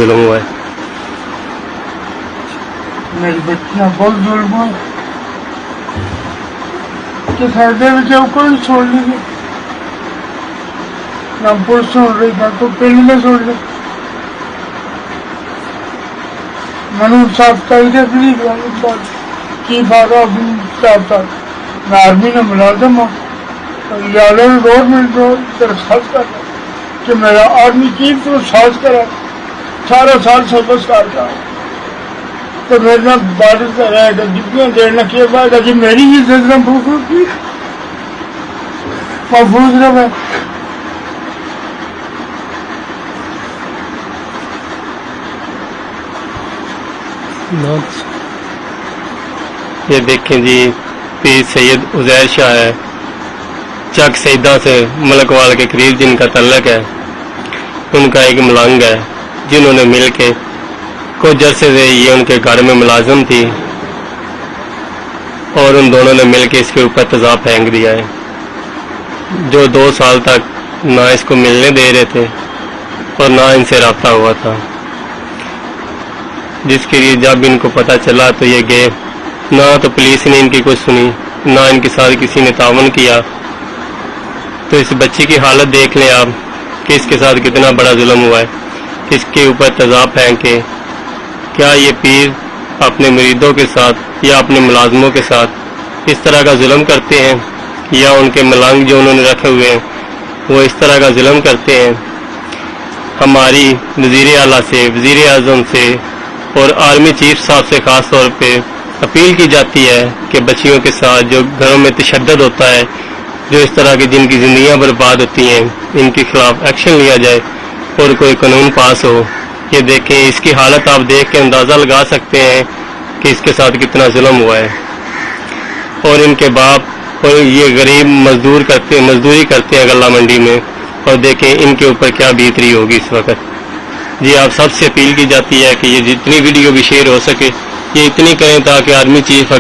ظلم ہوا ہے؟ میری بچیاں بہت ظلم ہوئے کہ سردے میں جب کوئی چھوڑ لی گئی نہ پولیس چھوڑ رہی نہ تو پہلے میں چھوڑ رہی میں نے صاحب چاہیے کی بات صاحب تھا میں آرمی نے ملازم ہوں گورنمنٹ درخواست کر کہ میرا آرمی چیف کو ساز کرا 18 سال سروس کرتا ہوں تو میرے نہ بارش رہے گا جتنا دیر نہ کیا پائے گا کہ میری ہی زندگی محفوظ رہے. یہ دیکھیں جی پیر سید عزیر شاہ ہے چک سیدہ سے ملک وال کے قریب جن کا تعلق ہے. ان کا ایک ملنگ ہے جنہوں نے مل کے کچھ عرصے سے یہ ان کے گھر میں ملازم تھی اور ان دونوں نے مل کے اس کے اوپر تیزاب پھینک دیا ہے جو 2 سال تک نہ اس کو ملنے دے رہے تھے اور نہ ان سے رابطہ ہوا تھا. جس کے لیے جب ان کو پتہ چلا تو یہ گئے. نہ تو پولیس نے ان کی کوئی سنی نہ ان کے ساتھ کسی نے تعاون کیا. تو اس بچی کی حالت دیکھ لیں آپ کہ اس کے ساتھ کتنا بڑا ظلم ہوا ہے. اس کے اوپر تیزاب پھینکے. کیا یہ پیر اپنے مریدوں کے ساتھ یا اپنے ملازموں کے ساتھ اس طرح کا ظلم کرتے ہیں یا ان کے ملنگ جو انہوں نے رکھے ہوئے ہیں وہ اس طرح کا ظلم کرتے ہیں؟ ہماری وزیر اعلیٰ سے وزیر اعظم سے اور آرمی چیف صاحب سے خاص طور پہ اپیل کی جاتی ہے کہ بچیوں کے ساتھ جو گھروں میں تشدد ہوتا ہے جو اس طرح کی جن کی زندگیاں برباد ہوتی ہیں ان کے خلاف ایکشن لیا جائے اور کوئی قانون پاس ہو. یہ دیکھیں اس کی حالت آپ دیکھ کے اندازہ لگا سکتے ہیں کہ اس کے ساتھ کتنا ظلم ہوا ہے. اور ان کے باپ اور یہ غریب مزدوری کرتے ہیں غلہ منڈی میں اور دیکھیں ان کے اوپر کیا بیت رہی ہوگی اس وقت. جی آپ سب سے اپیل کی جاتی ہے کہ یہ جتنی ویڈیو بھی شیئر ہو سکے یہ اتنی کریں تاکہ آرمی چیف